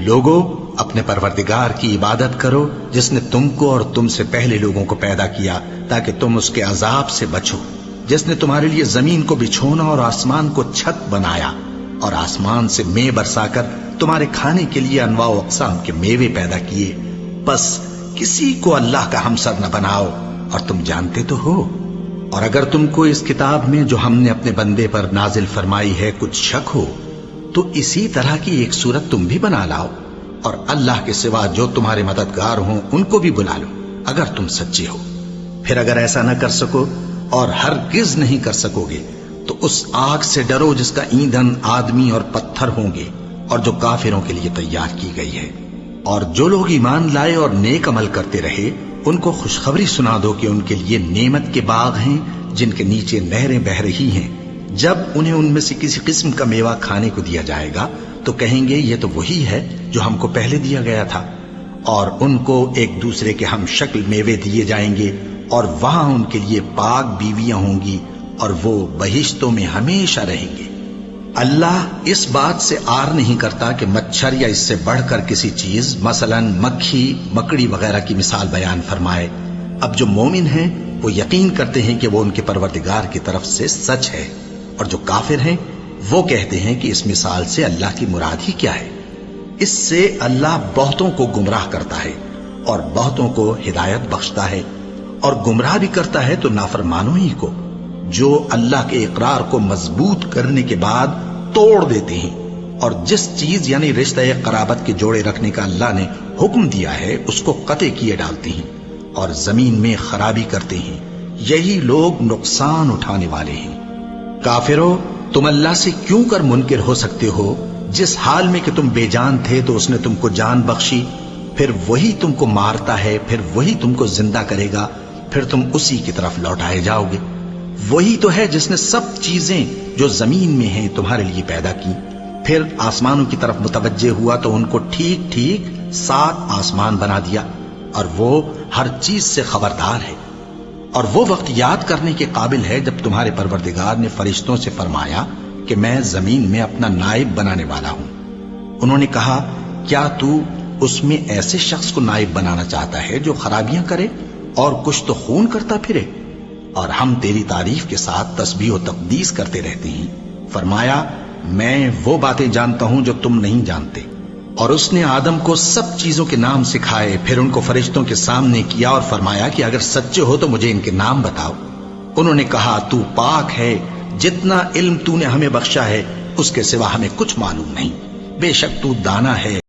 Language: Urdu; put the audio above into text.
لوگو اپنے پروردگار کی عبادت کرو جس نے تم کو اور تم سے پہلے لوگوں کو پیدا کیا تاکہ تم اس کے عذاب سے بچو، جس نے تمہارے لیے زمین کو بچھونا اور آسمان کو چھت بنایا اور آسمان سے مے برسا کر تمہارے کھانے کے لیے انواع و اقسام کے میوے پیدا کیے، بس کسی کو اللہ کا ہمسر نہ بناؤ اور تم جانتے تو ہو۔ اور اگر تم کو اس کتاب میں جو ہم نے اپنے بندے پر نازل فرمائی ہے کچھ شک ہو تو اسی طرح کی ایک صورت تم بھی بنا لاؤ اور اللہ کے سوا جو تمہارے مددگار ہوں ان کو بھی بلا لو اگر تم سچے ہو۔ پھر اگر ایسا نہ کر سکو اور ہرگز نہیں کر سکو گے تو اس آگ سے ڈرو جس کا ایندھن آدمی اور پتھر ہوں گے اور جو کافروں کے لیے تیار کی گئی ہے۔ اور جو لوگ ایمان لائے اور نیک عمل کرتے رہے ان کو خوشخبری سنا دو کہ ان کے لیے نعمت کے باغ ہیں جن کے نیچے نہریں بہہ رہی ہیں، جب انہیں ان میں سے کسی قسم کا میوہ کھانے کو دیا جائے گا تو کہیں گے یہ تو وہی ہے جو ہم کو پہلے دیا گیا تھا، اور ان کو ایک دوسرے کے ہم شکل میوے دیے جائیں گے اور وہاں ان کے لیے پاک بیویاں ہوں گی اور وہ بہشتوں میں ہمیشہ رہیں گے۔ اللہ اس بات سے آر نہیں کرتا کہ مچھر یا اس سے بڑھ کر کسی چیز مثلا مکھی مکڑی وغیرہ کی مثال بیان فرمائے۔ اب جو مومن ہیں وہ یقین کرتے ہیں کہ وہ ان کے پروردگار کی طرف سے سچ ہے، اور جو کافر ہیں وہ کہتے ہیں کہ اس مثال سے اللہ کی مراد ہی کیا ہے۔ اس سے اللہ بہتوں کو گمراہ کرتا ہے اور بہتوں کو ہدایت بخشتا ہے، اور گمراہ بھی کرتا ہے تو نافرمانوں ہی کو، جو اللہ کے اقرار کو مضبوط کرنے کے بعد توڑ دیتے ہیں اور جس چیز یعنی رشتہ قرابت کے جوڑے رکھنے کا اللہ نے حکم دیا ہے اس کو قطع کیے ڈالتے ہیں اور زمین میں خرابی کرتے ہیں، یہی لوگ نقصان اٹھانے والے ہیں۔ کافرو، تم اللہ سے کیوں کر منکر ہو سکتے ہو؟ جس حال میں کہ تم بے جان تھے تو اس نے تم کو جان بخشی، پھر وہی تم کو مارتا ہے، پھر وہی تم کو زندہ کرے گا، پھر تم اسی کی طرف لوٹائے جاؤ گے۔ وہی تو ہے جس نے سب چیزیں جو زمین میں ہیں تمہارے لیے پیدا کی، پھر آسمانوں کی طرف متوجہ ہوا تو ان کو ٹھیک ٹھیک 7 آسمان بنا دیا، اور وہ ہر چیز سے خبردار ہے۔ اور وہ وقت یاد کرنے کے قابل ہے جب تمہارے پروردگار نے فرشتوں سے فرمایا کہ میں زمین میں اپنا نائب بنانے والا ہوں۔ انہوں نے کہا کیا تو اس میں ایسے شخص کو نائب بنانا چاہتا ہے جو خرابیاں کرے اور کچھ تو خون کرتا پھرے؟ اور ہم تیری تعریف کے ساتھ تسبیح و تقدیس کرتے رہتے ہیں۔ فرمایا میں وہ باتیں جانتا ہوں جو تم نہیں جانتے۔ اور اس نے آدم کو سب چیزوں کے نام سکھائے، پھر ان کو فرشتوں کے سامنے کیا اور فرمایا کہ اگر سچے ہو تو مجھے ان کے نام بتاؤ۔ انہوں نے کہا تو پاک ہے، جتنا علم تو نے ہمیں بخشا ہے اس کے سوا ہمیں کچھ معلوم نہیں، بے شک تو دانا ہے